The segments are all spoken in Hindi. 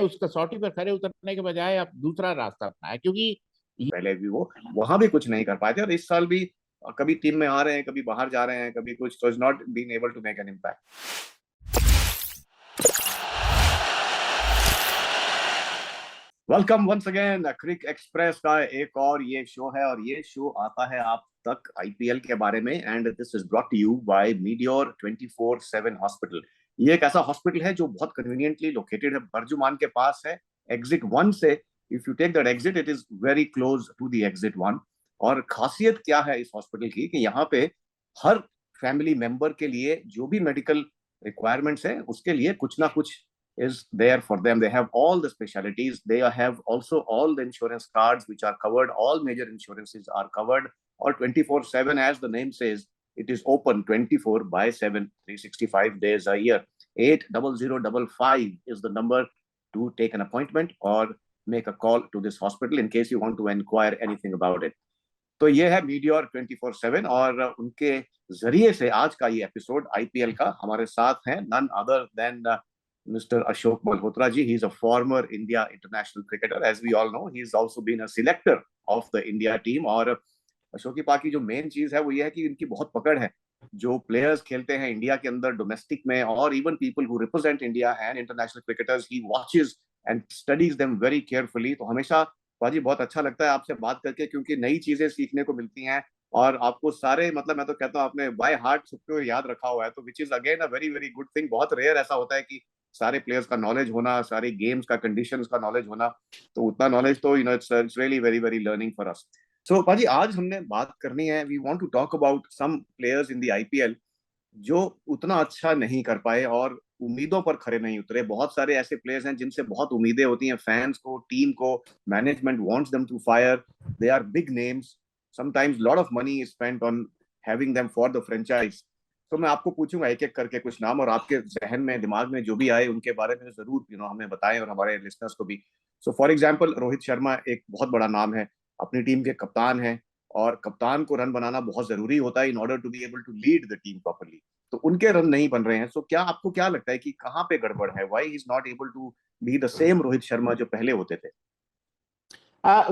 उस कसौटी पर खरे उतरने के बजाय आप दूसरा रास्ता अपनाया, क्योंकि पहले भी वो वहां भी कुछ नहीं कर पाए थे, और इस साल भी कभी टीम में आ रहे हैं, कभी बाहर जा रहे हैं, कभी कुछ, तो is not been able to make an impact. Welcome once again, Cric Express का एक और ये शो है, और ये शो आता है आप तक आईपीएल के बारे में, and this is brought to you by Medior 24/7 hospital. ये एक ऐसा हॉस्पिटल है जो बहुत कन्वीनियंटली लोकेटेड है, बर्जुमान के पास है, एग्जिट 1 से। If you take that exit, it is very close to the exit 1। और खासियत क्या है इस हॉस्पिटल की कि यहाँ पे हर फैमिली मेंबर के लिए जो भी मेडिकल रिक्वायरमेंट्स है उसके लिए कुछ ना कुछ is there for them. They have all the specialties. They have also all the insurance cards which are covered. All major insurances are covered. Or 24/7, as the name says, it is open 24/7, 365 days a year. 80055 is the number to take an appointment or make a call to this hospital in case you want to inquire anything about it. तो ये है मीडियोर 24/7, और उनके जरिए से आज का ये एपिसोड आईपीएल का हमारे साथ है none other than Mr. Ashok Malhotra ji. He's a former India international cricketer. As we all know, he's also been a selector of the India team. और अशोक की पाकी जो मेन चीज है वो ये है कि इनकी बहुत पकड़ है। जो प्लेयर्स खेलते हैं इंडिया के अंदर डोमेस्टिक में, और even people who represent India and international cricketers, he watches and studies them very carefully. तो हमेशा बाजी बहुत अच्छा लगता है आपसे बात करके, क्योंकि नई चीजें सीखने को मिलती हैं, और आपको सारे, मतलब मैं तो कहता हूँ आपने बाय हार्ट सबको याद रखा हुआ है, तो which is again a very very good thing. बहुत रेयर ऐसा होता है कि सारे प्लेयर्स का नॉलेज होना, सारे गेम्स का कंडीशंस का नॉलेज होना, तो उतना नॉलेज तो it's really very very learning for us. So पाजी, आज हमने बात करनी है, we want to talk about some players in the IPL जो उतना अच्छा नहीं कर पाए और उम्मीदों पर खरे नहीं उतरे। बहुत सारे ऐसे प्लेयर्स हैं जिनसे बहुत उम्मीदें होती हैं फैंस को, टीम को, management wants them to fire, they are big names, sometimes lot of money is spent on having them for the franchise. तो मैं आपको पूछूंगा एक एक करके कुछ नाम, और आपके जहन में, दिमाग में जो भी आए उनके बारे में जरूर हमें बताएं, और हमारे लिसनर्स को भी। So for example, Rohit Sharma एक बहुत बड़ा नाम है, अपनी टीम के कप्तान है, और कप्तान को रन बनाना बहुत जरूरी होता है in order to be able to lead the team properly. तो उनके रन नहीं बन रहे हैं। सो क्या आपको क्या लगता है कि कहाँ पे गड़बड़ है? Why he is not able to be the same Rohit Sharma जो पहले होते थे?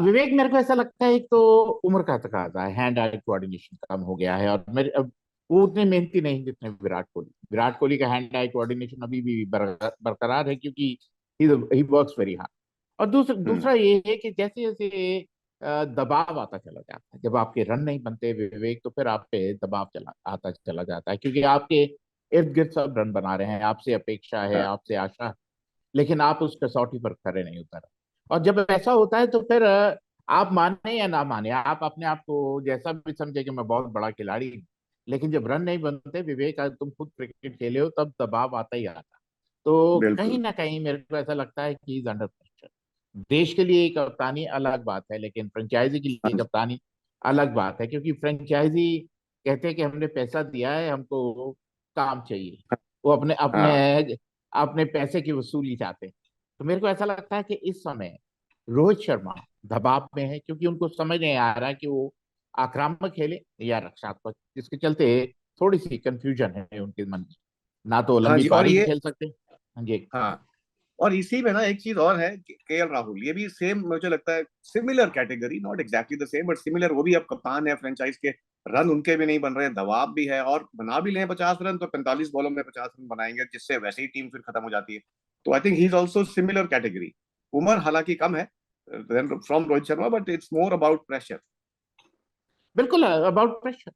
विवेक, मेरे को ऐसा लगता है एक तो उम्र का तकाजा है, हैंड आई कोऑर्डिनेशन कम हो गया है, और मेरे अब वो उतने मेहनती नहीं जितने विराट कोहली का हैंड आई कोऑर्डिनेशन अभी भी बरकरार है, क्योंकि ही वर्क्स वेरी हार्ड। और दूसरा हम्म। दूसरा ये है कि जैसे जैसे दबाव आता चला जाता है, जब आपके रन नहीं बनते विवेक, तो फिर आप पे दबाव चला आता चला जाता है, क्योंकि आपके इर्द गिर्द सब रन बना रहे हैं, आपसे अपेक्षा है, हाँ। आपसे आशा है, लेकिन आप उस कसौटी पर खरे नहीं उतर रहे। और जब ऐसा होता है तो फिर आप माने या ना माने, आप अपने आप को जैसा भी समझे कि मैं बहुत बड़ा खिलाड़ी हूं, लेकिन जब रन नहीं बनते विवेक, आज तुम खुद क्रिकेट खेले हो, तब दबाव आता ही आता। तो कहीं बिल्कुल। ना कहीं मेरे को ऐसा लगता है कि इज अंडर प्रेशर। देश के लिए कप्तानी अलग बात है, लेकिन फ्रेंचाइजी के लिए हाँ जी। कप्तानी अलग बात है, क्योंकि फ्रेंचाइजी कहते हैं कि हमने पैसा दिया है, हमको काम चाहिए। वो अपने अपने हाँ। अपने पैसे की वसूली चाहते हैं। तो मेरे को ऐसा लगता है कि इस समय रोहित शर्मा दबाव में है, क्योंकि उनको समझ नहीं आ रहा है कि वो आक्रामक खेले या रक्षात्मक, जिसके चलते थोड़ी सी कंफ्यूजन है उनके मन में। ना तो हाँ लंबी जी। और पारी ये, खेल सकते। हाँ जी। हाँ, और इसी में ना एक चीज और है, केएल राहुल, ये भी सेम मुझे लगता है, similar category, not exactly the same but similar. वो भी अब कप्तान है फ्रेंचाइज के, रन उनके भी नहीं बन रहे हैं, दबाव भी है, और बना भी लें 50 रन तो 45 बॉलों में 50 रन बनाएंगे, जिससे वैसे ही टीम फिर खत्म हो जाती है। तो I think he is also similar category. उम्र हालांकि कम है from Rohit Sharma, but it's more about pressure. बिल्कुल अबाउट प्रेशर।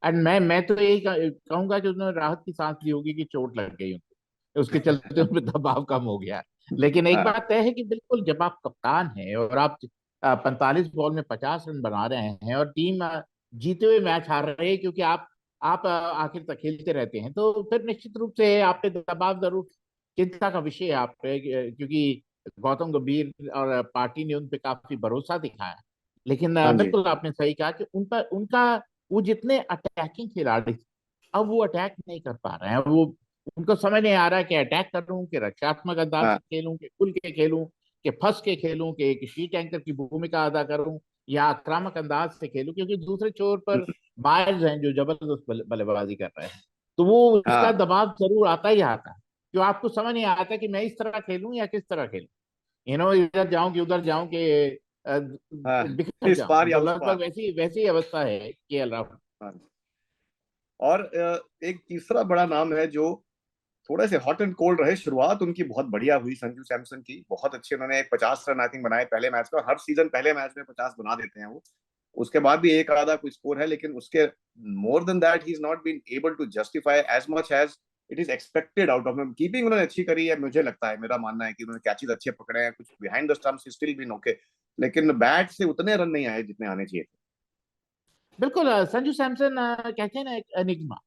एंड मैं तो यही कहूंगा कि उन्होंने राहत की सांस ली होगी कि चोट लग गई उनको, उसके चलते उन पे दबाव कम हो गया। लेकिन एक हाँ। बात तय है कि बिल्कुल जब आप कप्तान हैं और आप 45 बॉल में 50 रन बना रहे हैं, और टीम जीते हुए मैच हार रही है, क्योंकि आप आखिर तक खेलते रहते हैं, तो फिर निश्चित रूप से आप पे दबाव जरूर चिंता का विषय है आप पे, क्योंकि गौतम गंभीर और पार्टी ने उन पे काफी भरोसा दिखाया। लेकिन हाँ जी। बिल्कुल आपने सही कहा कि उन पर उनका वो जितने अटैकिंग खिलाड़ी थे, अब वो अटैक नहीं कर पा रहे हैं। वो उनको समझ नहीं आ रहा है कि अटैक करूं कि रक्षात्मक अंदाज हाँ। से खेलूं कि खुल के खेलूं कि फंस के खेलूं कि एक शीट एंकर की भूमिका अदा करूं या आक्रामक अंदाज से खेलूं, क्योंकि दूसरे छोर पर मायर्स हैं जो जबरदस्त बल्लेबाजी कर रहे हैं। तो वो उसका हाँ। दबाव जरूर आता ही आता है, जो आपको समझ नहीं आता कि मैं इस तरह खेलूं या किस तरह खेलूं। इधर जाऊं कि उधर जाऊं कि हाँ, बिखर इस पार जाऊं, या तो उस लगभग पार। वैसी वैसी अवस्था है केएल राहुल। हाँ। और एक तीसरा बड़ा नाम है जो थोड़े से हॉट एंड कोल्ड रहे, शुरुआत उनकी बहुत बढ़िया हुई संजू सैमसन की, बहुत अच्छे उन्होंने 50 रन आई थिंक बनाए पहले मैच में, और हर सीजन पहले मैच में 50 बना देते हैं वो। उसके बाद भी एक आधा कोई स्कोर है, लेकिन उसके more than that he is not been able to justify as much as it is expected out of him. Keeping उन्होंने अच्छी करी है, मुझे लगता है, मेरा मानना है कि उन्होंने कैचेज अच्छे पकड़े हैं, कुछ behind the stumps still been okay, लेकिन बैट से उतने रन नहीं आए जितने आने चाहिए थे। बिल्कुल संजू सैमसन कहते हैं ना एक एनिग्मा,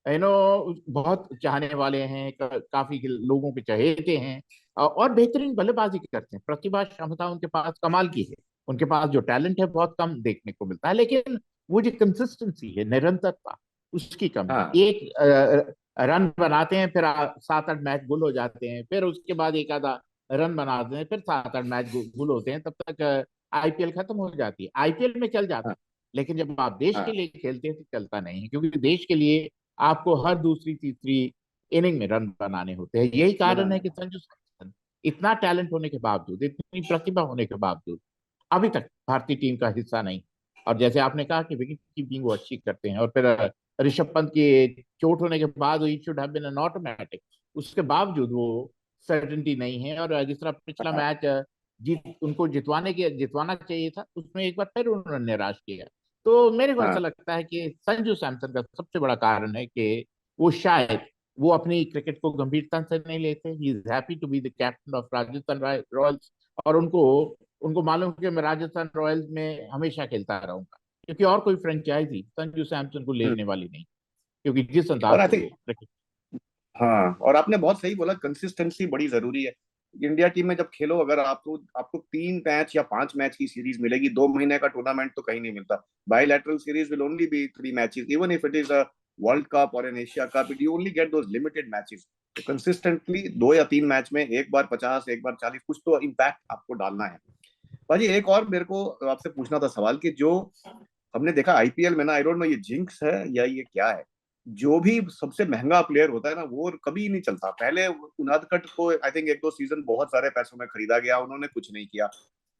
बहुत चाहने वाले हैं, काफी लोगों के चहेते हैं, और बेहतरीन बल्लेबाजी करते हैं, प्रतिभा क्षमता उनके पास कमाल की है। उनके पास जो टैलेंट है बहुत कम देखने को मिलता है, लेकिन वो जो कंसिस्टेंसी है, निरंतरता, उसकी कमी है। हाँ एक रन बनाते हैं, फिर 7-8 मैच गुल हो जाते हैं, फिर उसके बाद एक आधा रन बनाते हैं, फिर 7-8 मैच गुल होते हैं, तब तक आईपीएल खत्म हो जाती है। आईपीएल में चल जाता हाँ है, लेकिन जब आप देश के हाँ लिए खेलते हैं तो चलता नहीं है, क्योंकि देश के लिए आपको हर दूसरी तीसरी इनिंग में रन बनाने होते हैं। यही कारण है बनाने कि का। संजू सैमसन इतना टैलेंट होने के बावजूद, इतनी प्रतिभा होने के बावजूद अभी तक भारतीय टीम का हिस्सा नहीं। और जैसे आपने कहा कि विकेट कीपिंग वो अच्छी करते हैं, और फिर ऋषभ पंत की चोट होने के बाद he should have been an automatic, उसके बावजूद वो सर्टेनिटी नहीं है। और जिस तरह पिछला हाँ मैच जीत उनको जितवाना चाहिए था, उसमें एक बार फिर उन्होंने निराश किया। तो मेरे को ऐसा हाँ लगता है कि संजू सैमसन का सबसे बड़ा कारण है कि वो शायद वो अपनी क्रिकेट को गंभीरता से नहीं लेते। He is happy to be the captain of Rajasthan Royals, और उनको उनको मालूम है कि मैं राजस्थान रॉयल्स में हमेशा खेलता रहूंगा, क्योंकि और कोई फ्रेंचाइजी संजू सैमसन को हम्म। लेने वाली नहीं, क्योंकि जिस अंदाज और आई से थिंक, वो क्रिकेट। हाँ, और आपने बहुत सही बोला, कंसिस्टेंसी बड़ी जरूरी है। इंडिया टीम में जब खेलो, अगर आपको आपको 3 मैच या 5 मैच की सीरीज मिलेगी, 2 महीने का टूर्नामेंट तो कहीं नहीं मिलता। Bilateral series will only be 3 matches, even if it is a world cup और an Asia cup, it you only get those limited matches. तो कंसिस्टेंटली 2 या 3 मैच में एक बार 50, एक बार 40, कुछ तो इम्पैक्ट आपको डालना है। भाजी एक और मेरे को आपसे पूछना था सवाल, कि जो हमने देखा आईपीएल में ना, आई डोंट नो ये जिंक्स है या ये क्या है, जो भी सबसे महंगा प्लेयर होता है ना, वो कभी नहीं चलता। पहले उनादकट को आई थिंक 1-2 सीजन बहुत सारे पैसों में खरीदा गया, उन्होंने कुछ नहीं किया।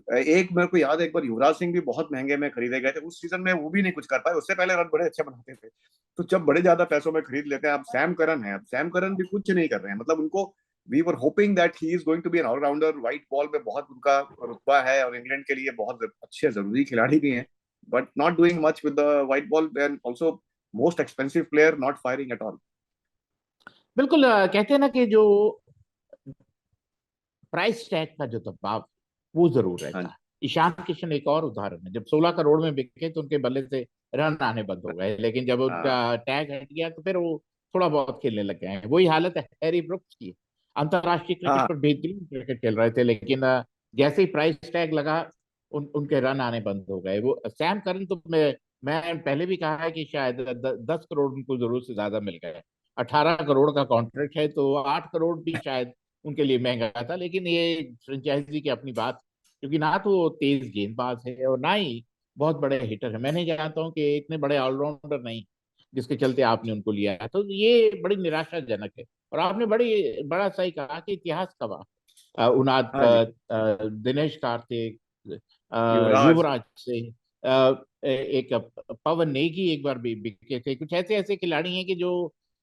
एक मेरे को याद है, एक बार युवराज सिंह भी बहुत महंगे में खरीदे गए थे, उस सीजन में वो भी नहीं कुछ कर पाए, उससे पहले रन बड़े अच्छे बनाते थे। तो जब बड़े ज्यादा पैसों में खरीद लेते हैं, अब सैम करन है, अब सैम करन भी कुछ नहीं कर रहे हैं, मतलब उनको we were hoping that he is going to be an all-rounder, white ball में बहुत उनका रुतबा है और इंग्लैंड के लिए बहुत अच्छे जरूरी खिलाड़ी भी हैं, but not doing much with the white ball, and also most expensive player not firing at all. बिल्कुल कहते हैं ना कि जो प्राइस टैग का जो दबाव वो जरूर हाँ रहता जी। है। ईशान किशन एक और उदाहरण है, जब 16 करोड़ में बिके तो उनके बल्ले से रन आने बंद हो गए, लेकिन जब उनका हाँ टैग हट गया तो फिर वो थोड़ा बहुत खेलने लग गए हैं। वही हालत है हैरी ब्रुक्स की। अंतरराष्ट्रीय क्रिकेट हाँ पर बेहतरीन क्रिकेट खेल रहे थे, लेकिन जैसे ही प्राइस टैग लगा उनके रन आने बंद हो गए। वो सैम करन तो मैं पहले भी कहा है कि शायद 10 करोड़ उनको जरूर से ज्यादा मिल गए। 18 करोड़ का कॉन्ट्रैक्ट है, तो 8 करोड़ भी शायद उनके लिए महंगा था, लेकिन ये फ्रेंचाइजी की अपनी बात, क्योंकि ना तो वो तेज गेंदबाज है और ना ही बहुत बड़े हिटर है। मैं नहीं जानता हूँ कि इतने बड़े ऑलराउंडर नहीं, जिसके चलते आपने उनको लिया है, तो ये बड़ी निराशाजनक है। और आपने बड़ा सही कहा कि इतिहास गवाह उनाद हाँ का, जी। दिनेश कार्तिक, युवराज। युवराज से, एक पवन नेगी एक बार भी बिके थे। कुछ ऐसे ऐसे खिलाड़ी हैं कि जो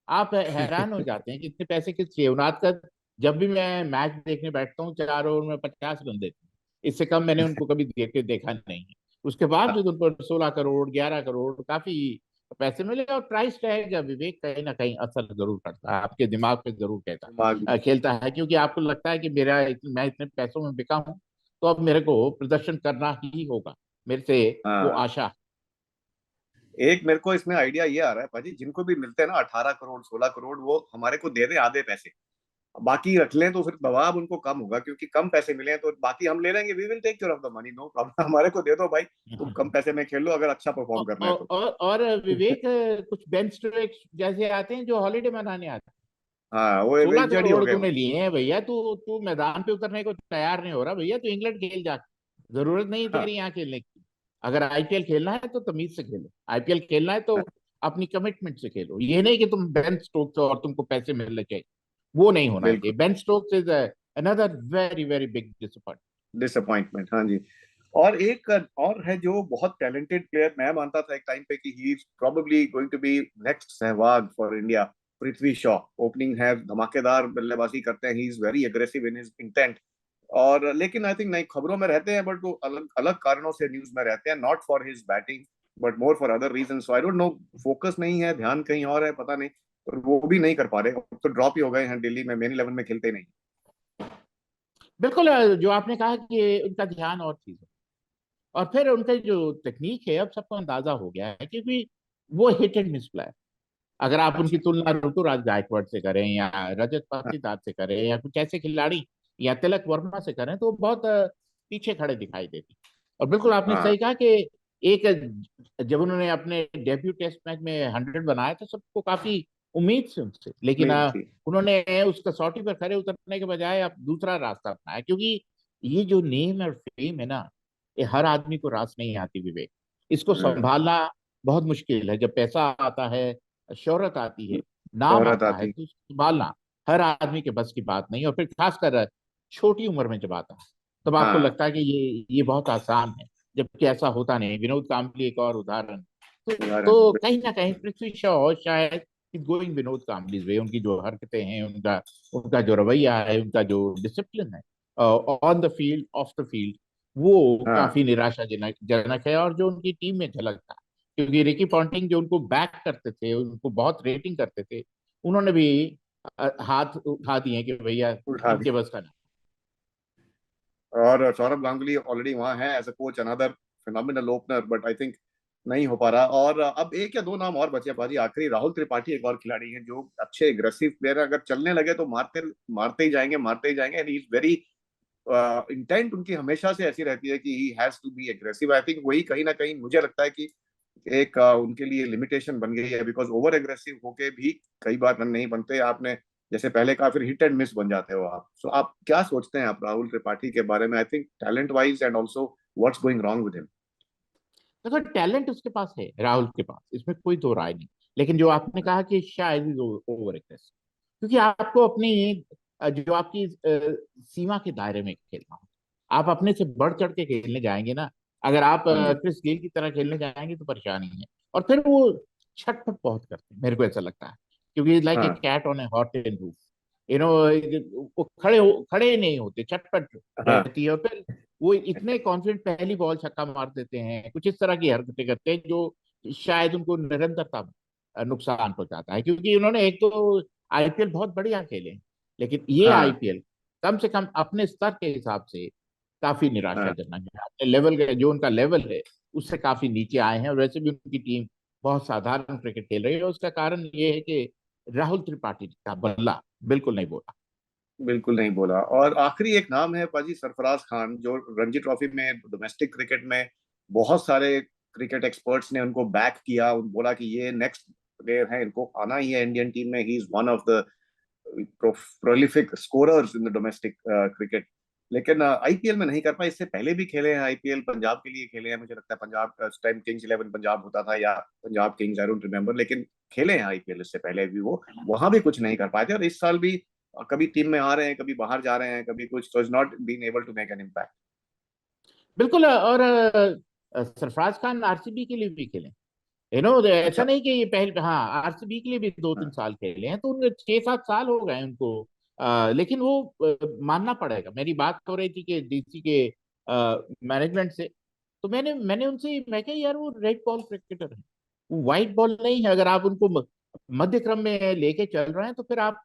आप हैरान हो जाते हैं कि इतने पैसे किस लिए। उनाद का जब भी मैं मैच देखने बैठता हूँ, 4 ओवर में 50 रन देते हैं, इससे कम मैंने उनको कभी देखा नहीं है। उसके बावजूद उन पर 16 करोड़, 11 करोड़ काफी पैसे मिले। और प्राइस टैग विवेक कहीं ना कहीं असर जरूर करता है, आपके दिमाग पे जरूर दिमाग। खेलता है, क्योंकि आपको लगता है कि मैं इतने पैसों में बिका हूं, तो अब मेरे को प्रदर्शन करना ही होगा, मेरे से वो हाँ, आशा। एक मेरे को इसमें आइडिया ये आ रहा है पाजी, जिनको भी मिलते हैं ना 18 करोड़, 16 करोड़, वो हमारे को दे दे आधे पैसे, बाकी रख लें, तो फिर दबाव उनको कम होगा, क्योंकि कम पैसे मिले हैं तो बाकी हम ले लेंगे, we will take care of the money, no problem. हमारे को दे दो भाई, तुम कम पैसे में खेल लो अगर अच्छा परफॉर्म करना है तो। और विवेक कुछ बेंच स्ट्रोक्स जैसे आते हैं जो हॉलीडे मनाने आते हैं। हाँ, वो 16 इंजर्ड ही हो करोड़ गए वो। तूने लिए हैं भैया, तू तू मैदान पे उतरने को तैयार नहीं हो रहा भैया, तू इंग्लैंड खेल जा, जरूरत नहीं है हाँ तेरी यहाँ खेलने की। अगर आईपीएल खेलना है तो तमीज से खेलो, आईपीएल खेलना है तो अपनी कमिटमेंट से खेलो। ये नहीं कि तुम बेन स्टोक्स हो और तुमको पैसे मिलने चाहिए, वो नहीं होना बिल्कुल। चाहिए। Ben Stokes is another very very big disappointment, हाँ जी। और एक और है जो बहुत टैलेंटेड प्लेयर, मैं मानता था एक टाइम पे कि he is probably going to be next Sehwag for India, Prithvi Shaw. Opening है, धमाकेदार बल्लेबाजी करते हैं, he is very aggressive in his intent. और लेकिन आई थिंक नहीं, खबरों में रहते हैं, बट वो अलग अलग कारणों से न्यूज में रहते हैं, not for his batting but more for other reason. So I don't know, focus नहीं है, ध्यान कहीं और है, पता नहीं। और वो भी नहीं कर पा रहे, तो ड्रॉप ही हो गए हैं, दिल्ली में मेन 11 में खेलते ही नहीं। बिल्कुल जो आपने कहा कि उनका ध्यान और चीज है, और फिर उनका जो टेक्निक है अब सबको अंदाजा हो गया है, क्योंकि वो हिट एंड मिस प्लेयर। अगर आप उनकी अच्छा। तुलना ऋतुराज गायकवाड़ से करें या रजत हाँ पाटीदार से करें या कुछ ऐसे खिलाड़ी या तिलक वर्मा से करें, तो वो बहुत पीछे खड़े दिखाई देती। और बिल्कुल आपने हाँ, सही कहा कि एक जब उन्होंने अपने डेब्यू टेस्ट मैच में 100 बनाया तो सबको काफी उम्मीद से उनसे, लेकिन उम्मीद थी। उन्होंने उस कसौटी पर खरे उतरने के बजाय अब दूसरा रास्ता अपनाया, क्योंकि ये जो नेम और फेम है ना, ये हर आदमी को रास नहीं आती विवेक। इसको संभालना बहुत मुश्किल है। जब पैसा आता है, शोहरत आती है, नाम शोहरत आता है, आती। तो उसको संभालना हर आदमी के बस की बात नहीं। और फिर खासकर छोटी उम्र में जब आता है, तब आपको हाँ, लगता है कि ये बहुत आसान है, जबकि ऐसा होता नहीं। विनोद कांबली एक और उदाहरण। तो कहीं ना कहीं पृथ्वी शॉ शायद इज गोइंग विनोद कांबली वे। उनकी जो हरकतें हैं, उनका उनका जो रवैया है, उनका जो डिसिप्लिन है on the field, of the field, वो हाँ, काफी निराशाजनक जनक है। और जो उनकी टीम में झलक था, क्योंकि रिकी पॉन्टिंग जो उनको बैक करते थे, उनको बहुत रेटिंग करते थे, उन्होंने भी हाथ उठा दिए कि भैया उठा दी। इनके बस का नहीं। और सौरभ गांगुली ऑलरेडी वहां है as a coach, another phenomenal opener, but I think नहीं हो पा रहा। और अब एक या दो नाम और बचे बाजी आखिरी, राहुल त्रिपाठी एक और खिलाड़ी हैं जो अच्छे एग्रेसिव प्लेयर, अगर चलने लगे तो मारते मारते ही जाएंगे, मारते ही जाएंगे। And he is very intent, उनकी हमेशा से ऐसी रहती है कि he has to be aggressive. I think वही कहीं ना कहीं मुझे लगता है कि एक उनके लिए लिमिटेशन बन गई है, बिकॉज ओवर एग्रेसिव होके भी कई बार रन नहीं बनते। आपने जैसे पहले कहा, फिर हिट एंड मिस बन जाते हो आप। सो आप क्या सोचते हैं आप राहुल त्रिपाठी के बारे में? I think talent wise and also what's going wrong with him. देखो टैलेंट उसके पास है, राहुल के पास, इसमें कोई दो राय नहीं। लेकिन जो आपने कहा कि शायद ओवर एग्रेसिव, क्योंकि आपको अपनी जो आपकी सीमा के दायरे में खेलना हो। आप अपने से बढ़ चढ़ के खेलने जाएंगे ना, अगर आप हाँ जी। क्रिस गेल की तरह खेलने जाएंगे तो परेशानी है। और फिर वो छटपट बहुत करते हैं, मेरे को ऐसा लगता है, क्योंकि लाइक ए हाँ, cat on a hot in roof. You know, वो खड़े नहीं होते, छटपट हाँ, रहती है। और फिर वो इतने कॉन्फिडेंट पहली बॉल छक्का मार देते हैं, कुछ इस तरह की हरकतें करते हैं जो शायद उनको निरंतरता में नुकसान पहुंचाता है। क्योंकि उन्होंने एक तो आईपीएल बहुत बढ़िया खेले हैं, लेकिन ये हाँ, आईपीएल कम से कम अपने स्तर के हिसाब से काफी हाँ। निराशाजनक है। अपने लेवल के, जो उनका लेवल है, उससे काफी नीचे आए हैं। और वैसे भी उनकी टीम बहुत साधारण क्रिकेट खेल रही है। उसका कारण ये है कि राहुल त्रिपाठी का बल्ला बिल्कुल नहीं बोला। बिल्कुल नहीं बोला। और आखिरी एक नाम है पाजी, सरफराज खान, जो रणजी ट्रॉफी में डोमेस्टिक क्रिकेट में बहुत सारे क्रिकेट एक्सपर्ट्स ने उनको बैक किया, बोला कि ये नेक्स्ट प्लेयर है, इनको आना ही है इंडियन टीम में। He is one of the prolific scorers in the domestic cricket. लेकिन आईपीएल में नहीं कर पाए। इससे पहले भी खेले हैं आईपीएल, पंजाब के लिए खेले हैं, मुझे लगता है पंजाब उस टाइम किंग्स 11 पंजाब होता था, या Punjab Kings, I don't remember. लेकिन खेले हैं आईपीएल इससे पहले भी वो, वहां भी कुछ नहीं कर पाए थे। और इस साल भी कभी टीम में आ रहे हैं, कभी बाहर जा रहे हैं, कभी कुछ, तो is not been able to make an impact. बिल्कुल। और सरफराज खान आरसीबी के लिए भी खेले, ऐसा अच्छा। नहीं कि ये पहले, हाँ आरसीबी के लिए भी दो तीन हाँ, साल खेले हैं, तो उनके 6-7 साल हो गए उनको। लेकिन वो मानना पड़ेगा। मेरी बात हो रही थी कि डीसी के मैनेजमेंट से, तो मैंने उनसे मैं कहा यार वो रेड बॉल क्रिकेटर है, वो व्हाइट बॉल नहीं है। अगर आप उनको मध्य क्रम में लेके चल रहे हैं, तो फिर आप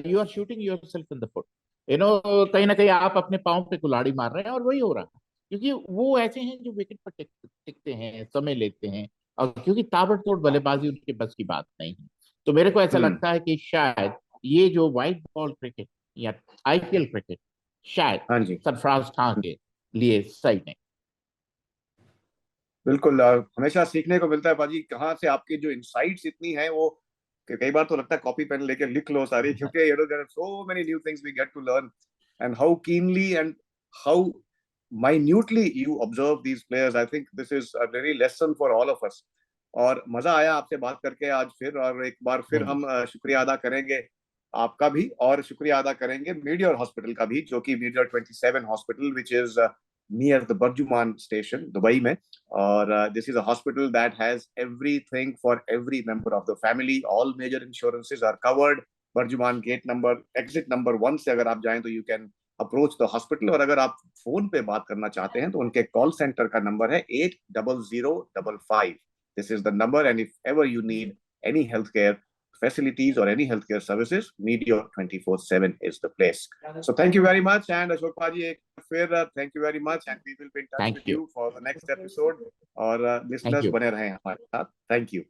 you are shooting yourself in the foot. कहीं ना कहीं आप अपने पाँव पे कुल्हाड़ी मार रहे हैं, और वही हो रहा है। क्योंकि वो ऐसे हैं जो विकेट पर टिकते हैं, समय लेते हैं, और क्योंकि ताबड़तोड़ बल्लेबाजी उनके बस की बात नहीं है। तो मेरे को ऐसा हम्म। लगता है कि शायद ये जो व्हाइट बॉल क्रिकेट या आईपीएल क्रिकेट शायद हाँ जी। सरफराज खान के लिए सही नहीं। बिल्कुल। हमेशा सीखने को मिलता है बाजी, कहाँ से आपकी जो इंसाइट्स इतनी है वो, कि कई बार तो लगता है कॉपी पेन लेके लिख लो सारी, क्योंकि you know there are so many new things we get to learn. And how keenly and how minutely you observe these players. I think this is a very lesson for all of us. और मजा आया आपसे बात करके आज फिर, और एक बार फिर नहीं, हम शुक्रिया अदा करेंगे आपका भी और शुक्रिया अदा करेंगे मीडियोर हॉस्पिटल का भी, जो कि Medior 27 hospital which is near the BurJuman station Dubai में। और this is a hospital that has everything for every member of the family, all major insurances are covered. BurJuman gate number exit number 1 से अगर आप जाएं तो you can approach the hospital. और अगर आप फोन पे बात करना चाहते हैं तो उनके कॉल सेंटर का नंबर है 80055। This is the number, and if ever you need any healthcare facilities or any healthcare services, Meteor 24/7 is the place. So thank you very much, and Ashok Paji, thank you very much, and we will be in touch thank with you, you for the next episode. और थैंक listeners यू। बने रहें हमारे साथ। Thank you.